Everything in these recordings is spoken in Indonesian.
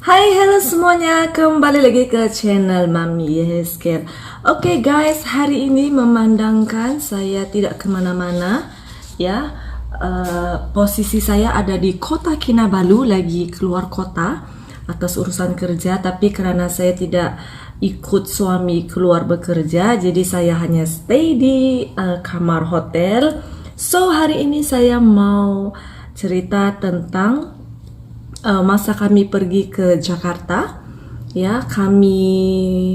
Hai, halo semuanya, kembali lagi ke channel Mami Healthcare. Oke guys, hari ini memandangkan saya tidak kemana-mana ya. Posisi saya ada di kota Kinabalu, lagi keluar kota atas urusan kerja. Tapi karena saya tidak ikut suami keluar bekerja, jadi saya hanya stay di kamar hotel. So hari ini saya mau cerita tentang masa kami pergi ke Jakarta ya.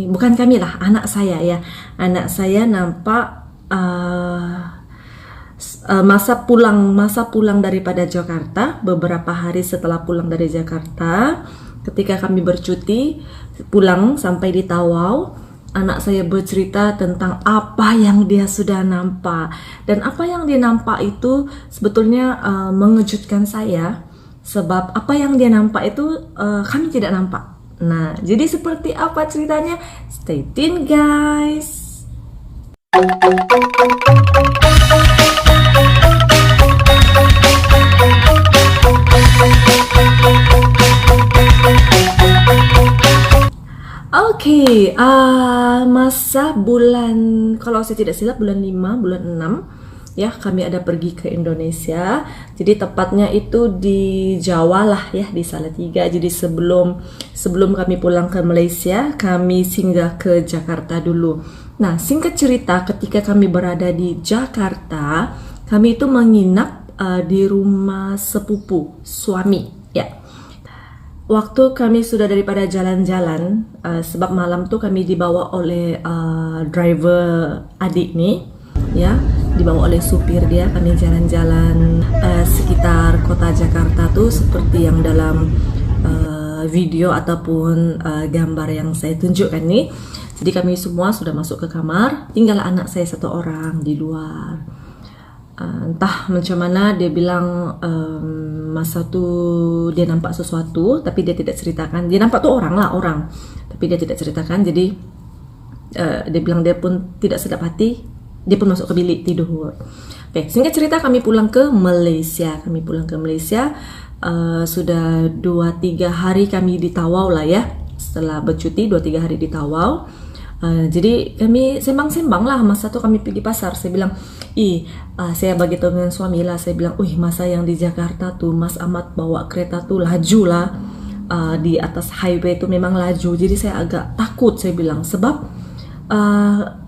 Bukan kami lah, anak saya ya, anak saya nampak masa pulang daripada Jakarta. Beberapa hari setelah pulang dari Jakarta, ketika kami bercuti pulang sampai di Tawau, anak saya bercerita tentang apa yang dia sudah nampak, dan apa yang dia nampak itu sebetulnya mengejutkan saya. Sebab apa yang dia nampak itu kami tidak nampak. Nah, jadi seperti apa ceritanya? Stay tuned guys. Oke, masa bulan, kalau saya tidak silap bulan 5, bulan 6 ya, kami ada pergi ke Indonesia. Jadi tepatnya itu di Jawa lah ya, di Salatiga. Jadi sebelum kami pulang ke Malaysia, kami singgah ke Jakarta dulu. Nah, singkat cerita, ketika kami berada di Jakarta, kami itu menginap di rumah sepupu suami ya. Waktu kami sudah daripada jalan-jalan, sebab malam tuh kami dibawa oleh driver adik nih ya, dibawa oleh supir dia. Kami jalan-jalan sekitar kota Jakarta tuh seperti yang dalam video ataupun gambar yang saya tunjukkan nih. Jadi kami semua sudah masuk ke kamar, tinggal anak saya satu orang di luar. Entah macam mana dia bilang masa tuh dia nampak sesuatu, tapi dia tidak ceritakan. Dia nampak tuh orang, tapi dia tidak ceritakan. Jadi dia bilang dia pun tidak sedap hati, dia pun masuk ke bilik tidur. Oke, singkat cerita kami pulang ke Malaysia. Sudah 2-3 hari kami di Tawau lah ya. Setelah bercuti 2-3 hari di Tawau. Jadi kami sembang-sembang lah. Masa tuh kami pergi pasar. Saya bilang, saya bagi tahu dengan suami lah. Saya bilang, masa yang di Jakarta tuh Mas Ahmad bawa kereta tuh laju lah. Di atas highway tuh memang laju. Jadi saya agak takut, saya bilang. Sebab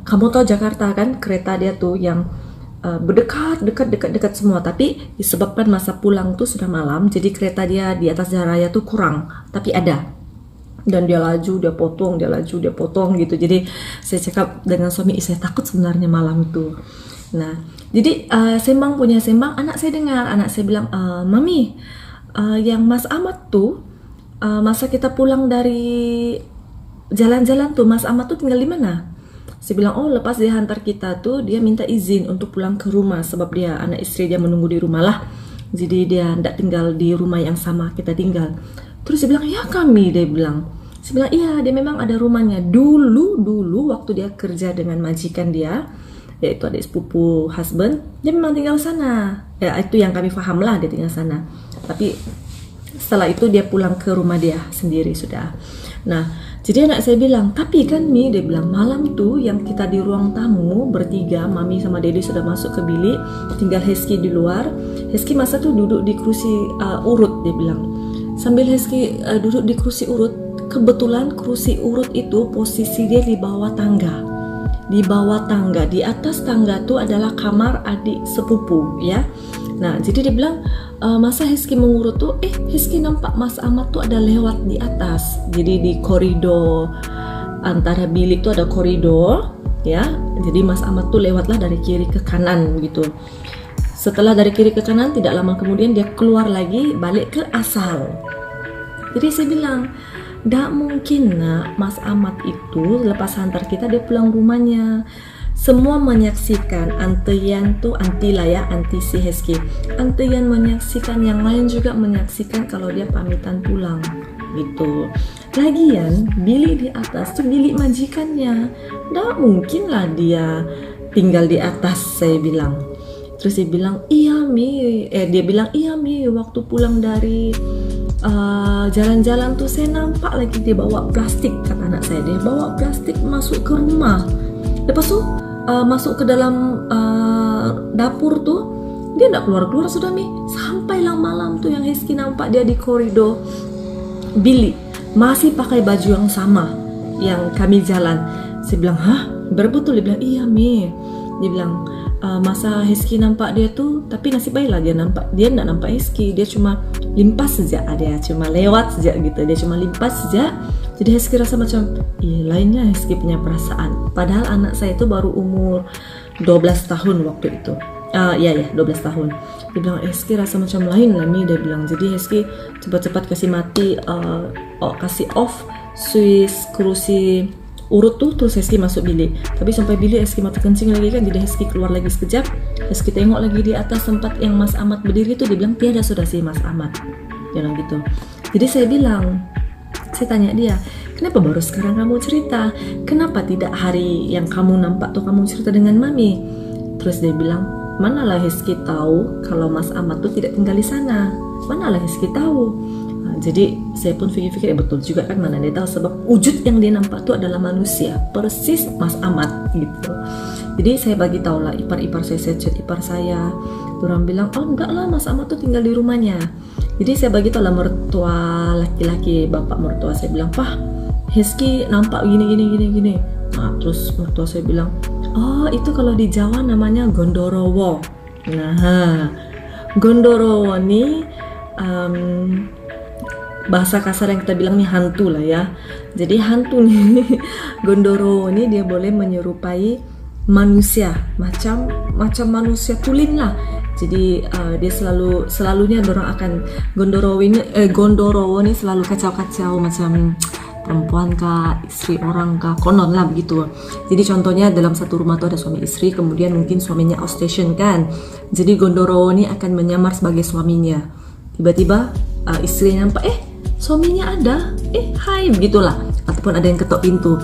kamu tahu Jakarta kan, kereta dia tuh yang dekat semua. Tapi disebabkan masa pulang tuh sudah malam, jadi kereta dia di atas jalan raya tuh kurang. Tapi ada. Dan dia laju, dia potong gitu. Jadi saya cakap dengan suami, saya takut sebenarnya malam itu. Nah, jadi sembang, anak saya dengar. Anak saya bilang, Mami, yang Mas Ahmad tuh, masa kita pulang dari jalan-jalan tuh, Mas Ahmad tuh tinggal di mana? Saya bilang, lepas dia hantar kita tuh, dia minta izin untuk pulang ke rumah. Sebab dia, anak istri dia menunggu di rumah lah. Jadi dia tidak tinggal di rumah yang sama kita tinggal. Terus dia bilang, ya kami, dia bilang. Saya bilang, iya, dia memang ada rumahnya. Dulu waktu dia kerja dengan majikan dia, yaitu adik sepupu husband, dia memang tinggal sana. Ya, itu yang kami faham lah, dia tinggal sana. Tapi setelah itu dia pulang ke rumah dia sendiri sudah. Nah, jadi anak saya bilang, tapi kan Mi, dia bilang, malam tuh yang kita di ruang tamu bertiga, Mami sama Dede sudah masuk ke bilik, tinggal Hezky di luar. Hezky masa tuh duduk di kursi urut, dia bilang. Sambil Hezky duduk di kursi urut, kebetulan kursi urut itu posisi dia di bawah tangga. Di atas tangga tuh adalah kamar adik sepupu ya. Nah, jadi dia bilang, masa Hezky mengurut tuh, Hezky nampak Mas Ahmad tuh ada lewat di atas. Jadi di koridor antara bilik tuh ada koridor ya. Jadi Mas Ahmad tuh lewatlah dari kiri ke kanan gitu. Setelah dari kiri ke kanan, tidak lama kemudian dia keluar lagi, balik ke asal. Jadi saya bilang, tidak mungkin nak, Mas Ahmad itu lepas hantar kita dia pulang rumahnya. Semua menyaksikan, Antian tuh, anti lah ya, anti si Hezky. Antian menyaksikan, yang lain juga menyaksikan kalau dia pamitan pulang gitu. Lagian bilik di atas tuh bilik majikannya. Tidak mungkin lah dia tinggal di atas, saya bilang. Terus dia bilang, iya Mi, dia bilang, iya Mi, waktu pulang dari jalan-jalan tuh saya nampak lagi dia bawa plastik, kata anak saya, dia bawa plastik masuk ke rumah. Lepas tuh masuk ke dalam dapur tuh, dia nggak keluar-keluar sudah Mi. Sampailah malam tuh yang Hezky nampak dia di koridor bilik masih pakai baju yang sama yang kami jalan. Saya bilang, hah? Betul? Dia bilang, iya Mi. Dia bilang, masa Hezky nampak dia tuh, tapi nasib baiklah dia nggak nampak Hezky, dia cuma limpas saja, dia cuma lewat saja gitu, dia cuma limpas saja. Jadi Hezky rasa macam, iya lainnya Hezky punya perasaan. Padahal anak saya itu baru umur 12 tahun waktu itu. 12 tahun. Dia bilang, Hezky rasa macam lain lah Mi, dia bilang. Jadi Hezky cepat-cepat kasih mati, kasih off switch kursi urut tuh, terus Hezky masuk bilik. Tapi sampai bilik Hezky mati kencing lagi kan, jadi Hezky keluar lagi sekejap. Hezky tengok lagi di atas tempat yang Mas Ahmad berdiri tuh, dia bilang, tiada sudah sih Mas Ahmad. Dia bilang gitu. Jadi saya tanya dia, kenapa baru sekarang kamu cerita? Kenapa tidak hari yang kamu nampak tuh kamu cerita dengan Mami? Terus dia bilang, manalah Hezky tahu kalau Mas Ahmad tuh tidak tinggal di sana. Manalah Hezky tahu. Jadi saya pun pikir-pikir, betul juga kan, mana dia tahu, sebab wujud yang dia nampak itu adalah manusia, persis Mas Ahmad gitu. Jadi saya bagi tahu lah ipar-ipar saya chat ipar saya, orang bilang, oh enggak lah Mas Ahmad tuh tinggal di rumahnya. Jadi saya bagi tahu lah mertua laki-laki, bapak mertua saya bilang, Pah, Hezky nampak gini. Nah terus mertua saya bilang, oh itu kalau di Jawa namanya Gondorowo. Nah Gondorowo nih bahasa kasar yang kita bilang nih hantu lah ya. Jadi hantu nih Gondorowo ini dia boleh menyerupai manusia, macam manusia tulen lah. Jadi dia selalunya orang akan Gondorowo ini selalu kacau-kacau, macam perempuan kah, istri orang kah, konon lah begitu. Jadi contohnya dalam satu rumah tuh ada suami istri, kemudian mungkin suaminya outstation kan. Jadi Gondorowo ini akan menyamar sebagai suaminya. Tiba-tiba istrinya nampak, suaminya ada, hai, begitulah. Ataupun ada yang ketok pintu,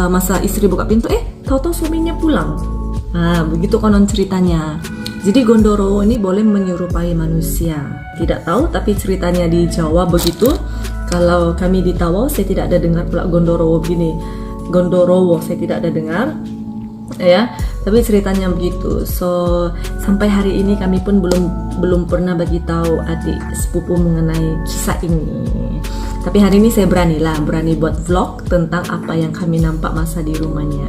masa istri buka pintu, tahu-tahu suaminya pulang. Nah, begitu konon ceritanya. Jadi Gondorowo ini boleh menyerupai manusia. Tidak tahu, tapi ceritanya di Jawa begitu. Kalau kami di Tawau, saya tidak ada dengar pula Gondorowo gini. Gondorowo saya tidak ada dengar, ya. Tapi ceritanya begitu. So sampai hari ini kami pun belum pernah bagi tahu adik sepupu mengenai kisah ini. Tapi hari ini saya berani buat vlog tentang apa yang kami nampak masa di rumahnya.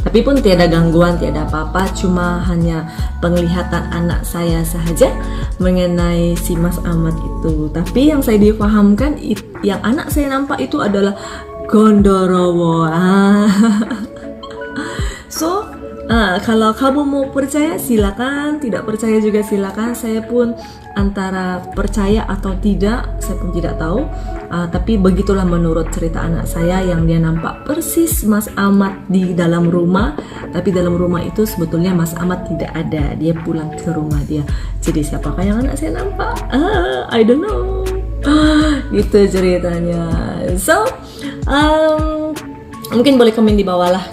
Tapi pun tiada gangguan, tiada apa-apa, cuma hanya penglihatan anak saya sahaja mengenai si Mas Ahmad itu. Tapi yang saya difahamkan, yang anak saya nampak itu adalah Gondorowo. So, kalau kamu mau percaya silakan, tidak percaya juga silakan. Saya pun antara percaya atau tidak, saya pun tidak tahu. Tapi begitulah menurut cerita anak saya, yang dia nampak persis Mas Ahmad di dalam rumah. Tapi dalam rumah itu sebetulnya Mas Ahmad tidak ada, dia pulang ke rumah dia. Jadi siapakah yang anak saya nampak? I don't know. Gitu ceritanya. So, mungkin boleh komen di bawah lah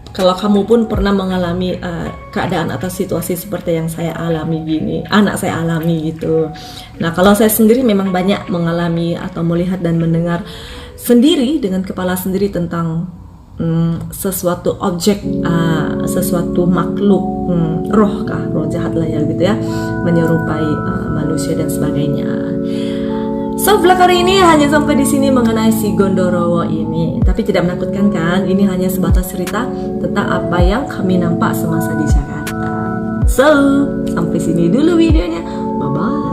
kalau kamu pun pernah mengalami keadaan atau situasi seperti yang saya alami gini, anak saya alami gitu. Nah, kalau saya sendiri memang banyak mengalami atau melihat dan mendengar sendiri dengan kepala sendiri tentang sesuatu objek, sesuatu makhluk, roh jahat lah ya gitu ya, menyerupai manusia dan sebagainya. So, vlog hari ini hanya sampai di sini mengenai si Gondorowo ini. Tapi tidak menakutkan kan? Ini hanya sebatas cerita tentang apa yang kami nampak semasa di Jakarta. So, sampai sini dulu videonya. Bye-bye.